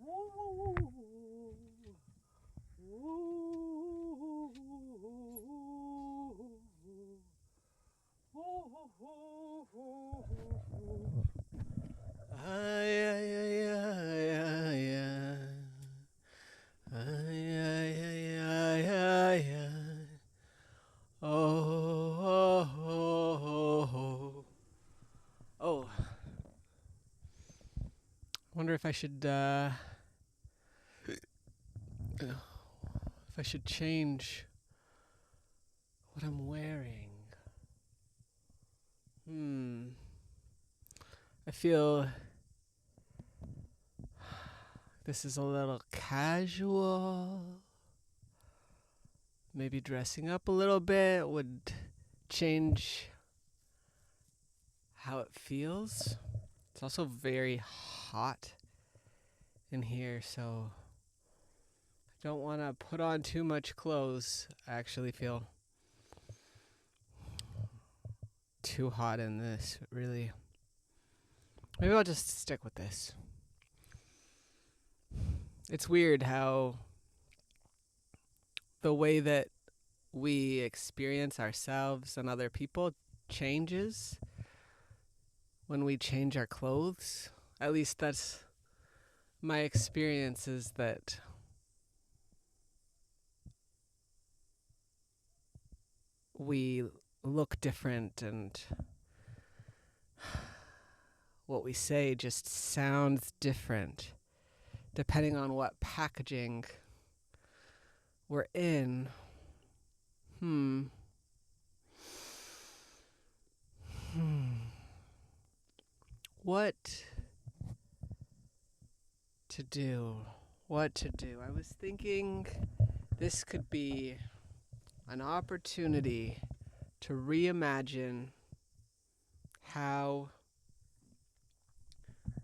Oh, wonder if I should change what I'm wearing. I feel this is a little casual. Maybe dressing up a little bit would change how it feels. It's also very hot in here, so I don't want to put on too much clothes. I actually feel too hot in this, really. Maybe I'll just stick with this. It's weird how the way that we experience ourselves and other people changes when we change our clothes. At least that's my experience, is that we look different and what we say just sounds different depending on what packaging we're in. What to do? What to do? I was thinking this could be an opportunity to reimagine how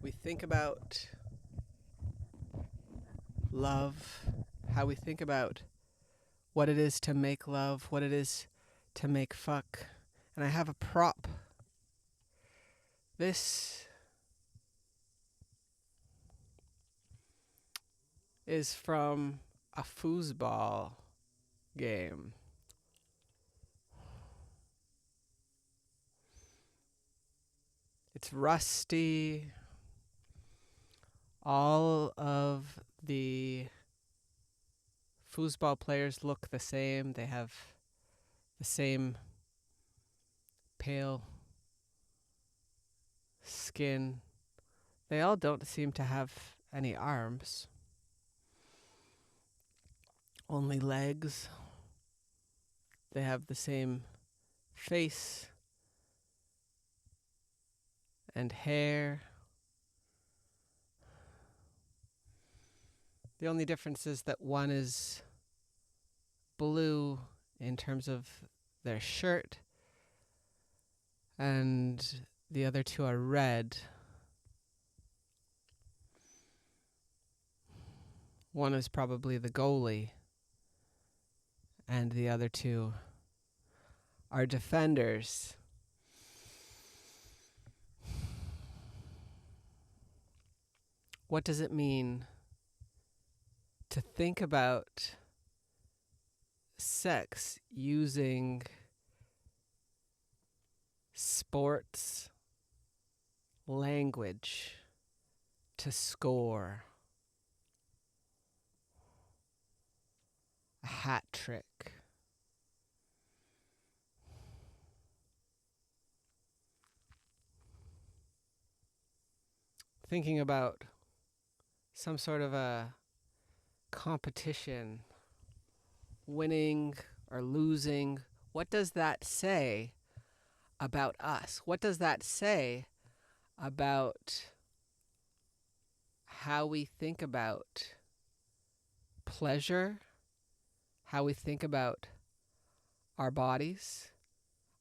we think about love, how we think about what it is to make love, what it is to make fuck. And I have a prop. This is from a foosball game. It's rusty. All of the foosball players look the same. They have the same pale skin. They all don't seem to have any arms, only legs. They have the same face and hair. The only difference is that one is blue in terms of their shirt, and the other two are red. One is probably the goalie, and the other two are defenders. What does it mean to think about sex using sports language to score a hat trick? Thinking about some sort of a competition, winning or losing. What does that say about us? What does that say about how we think about pleasure, how we think about our bodies,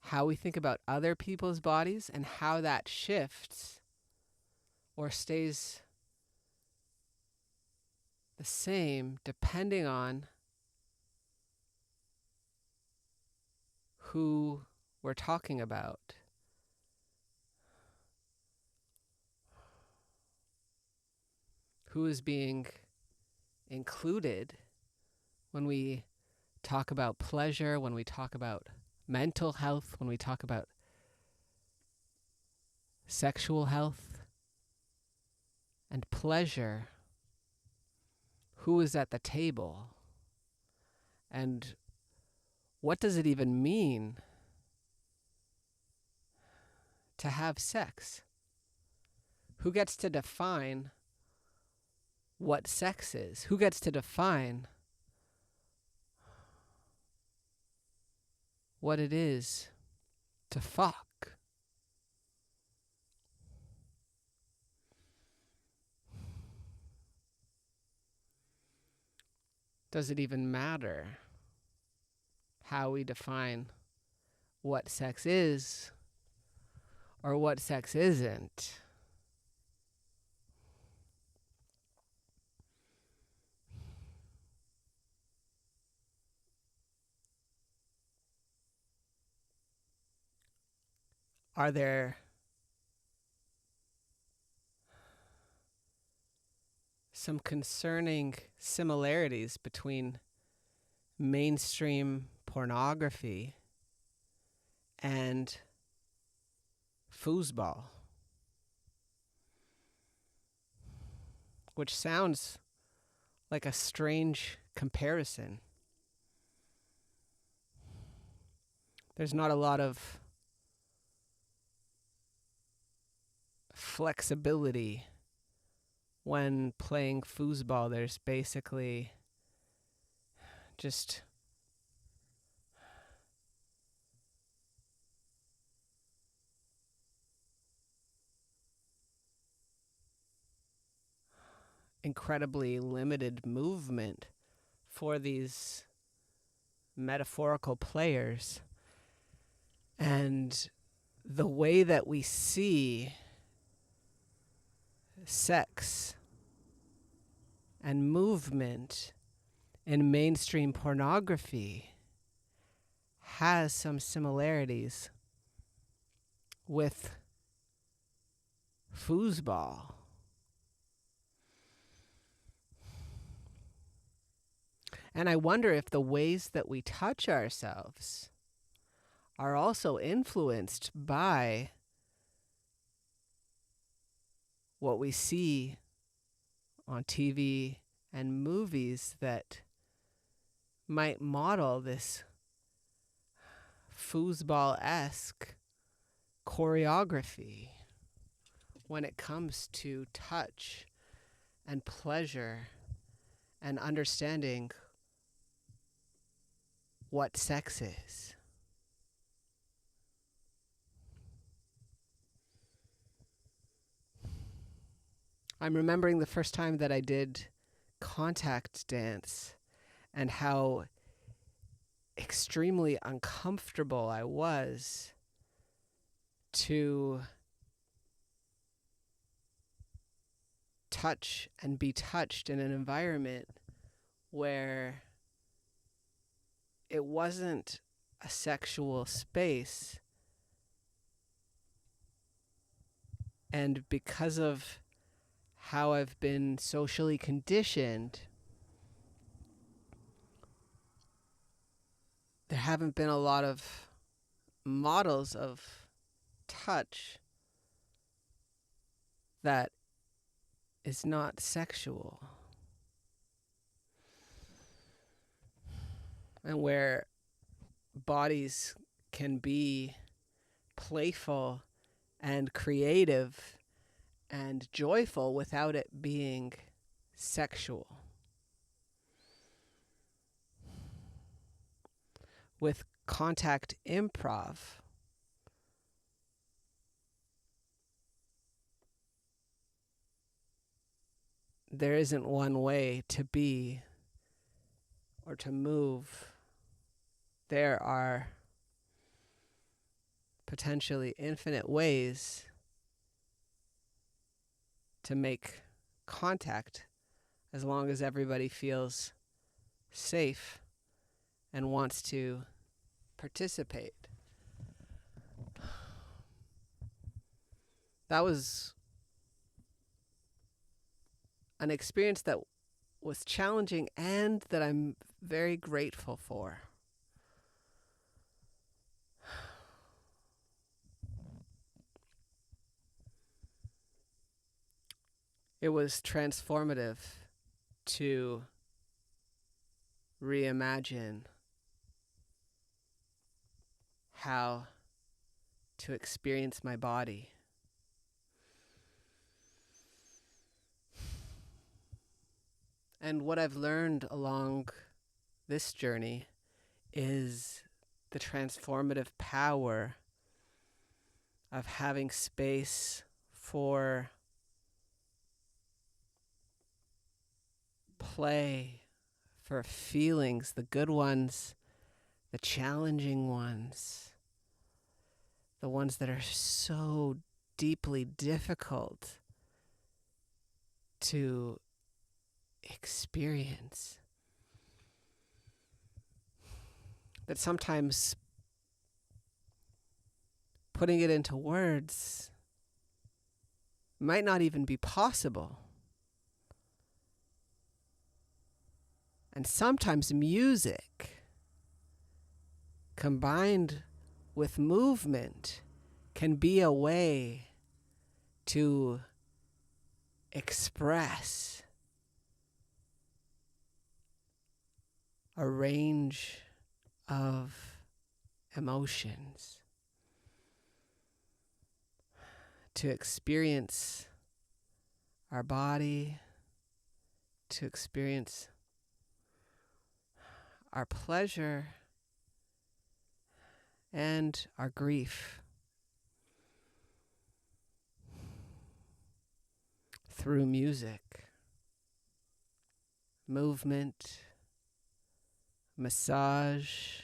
how we think about other people's bodies, and how that shifts or stays the same depending on who we're talking about? who is being included when we talk about pleasure, when we talk about mental health, when we talk about sexual health and pleasure. Who is at the table? And what does it even mean to have sex? Who gets to define what sex is? Who gets to define what it is to fuck? Does it even matter how we define what sex is or what sex isn't? Are there some concerning similarities between mainstream pornography and foosball? Which sounds like a strange comparison. There's not a lot of flexibility when playing foosball. There's basically just incredibly limited movement for these metaphorical players. And the way that we see sex and movement in mainstream pornography has some similarities with foosball. And I wonder if the ways that we touch ourselves are also influenced by what we see on TV and movies that might model this foosball-esque choreography when it comes to touch and pleasure and understanding what sex is. I'm remembering the first time that I did contact dance and how extremely uncomfortable I was to touch and be touched in an environment where it wasn't a sexual space. And because of how I've been socially conditioned, there haven't been a lot of models of touch that is not sexual, and where bodies can be playful and creative and joyful without it being sexual. With contact improv, there isn't one way to be or to move. There are potentially infinite ways to make contact as long as everybody feels safe and wants to participate. That was an experience that was challenging and that I'm very grateful for. It was transformative to reimagine how to experience my body. And what I've learned along this journey is the transformative power of having space for play, for feelings, the good ones, the challenging ones, the ones that are so deeply difficult to experience. That sometimes putting it into words might not even be possible. And sometimes music, combined with movement, can be a way to express a range of emotions, to experience our body, to experience our pleasure and our grief through music, movement, massage.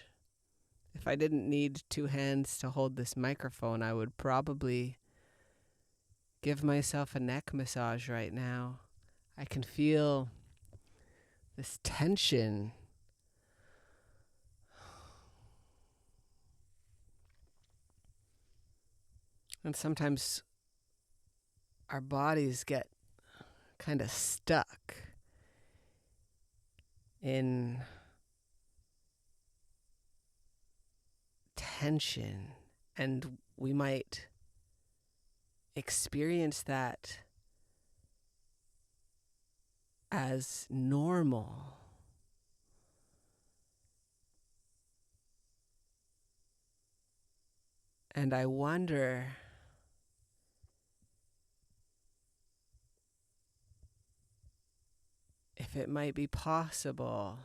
If I didn't need two hands to hold this microphone, I would probably give myself a neck massage right now. I can feel this tension. And sometimes our bodies get kind of stuck in tension, and we might experience that as normal. And I wonder if it might be possible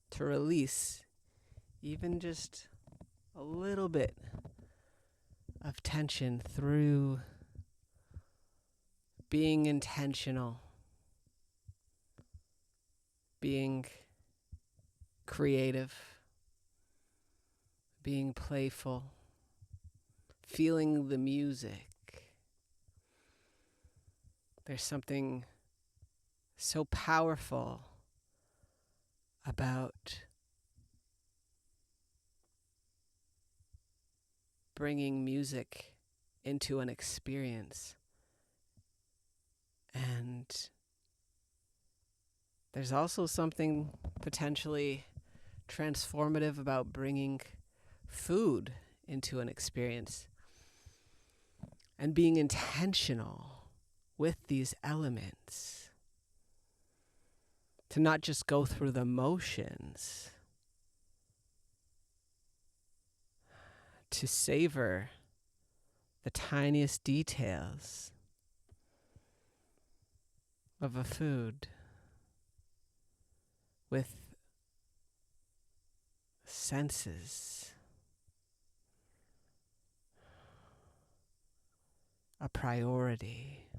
to release even just a little bit of tension through being intentional, being creative, being playful, feeling the music. There's something so powerful about bringing music into an experience. And there's also something potentially transformative about bringing food into an experience and being intentional with these elements. To not just go through the motions, to savor the tiniest details of a food with senses, a priority,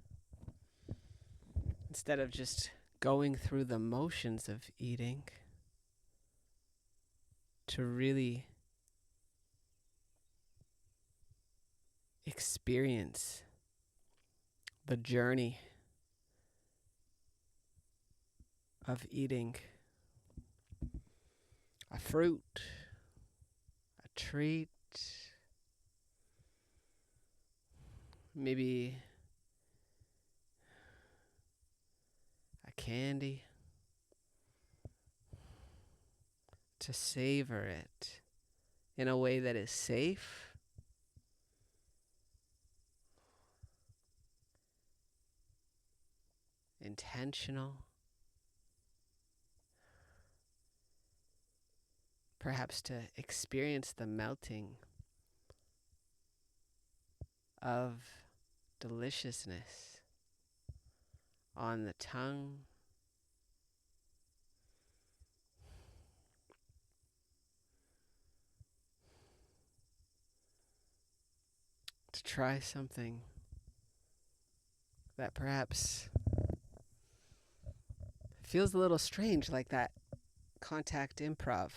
instead of just going through the motions of eating, to really experience the journey of eating a fruit, a treat, maybe candy, to savor it in a way that is safe, intentional, perhaps to experience the melting of deliciousness on the tongue, to try something that perhaps feels a little strange, like that contact improv,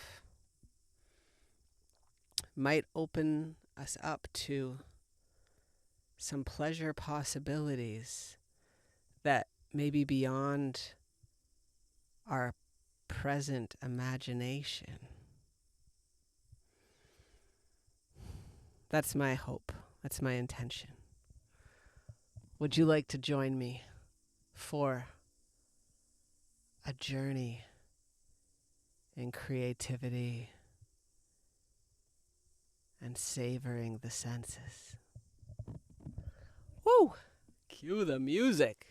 might open us up to some pleasure possibilities that may be beyond our present imagination. That's my hope. That's my intention. Would you like to join me for a journey in creativity and savoring the senses? Woo! Cue the music.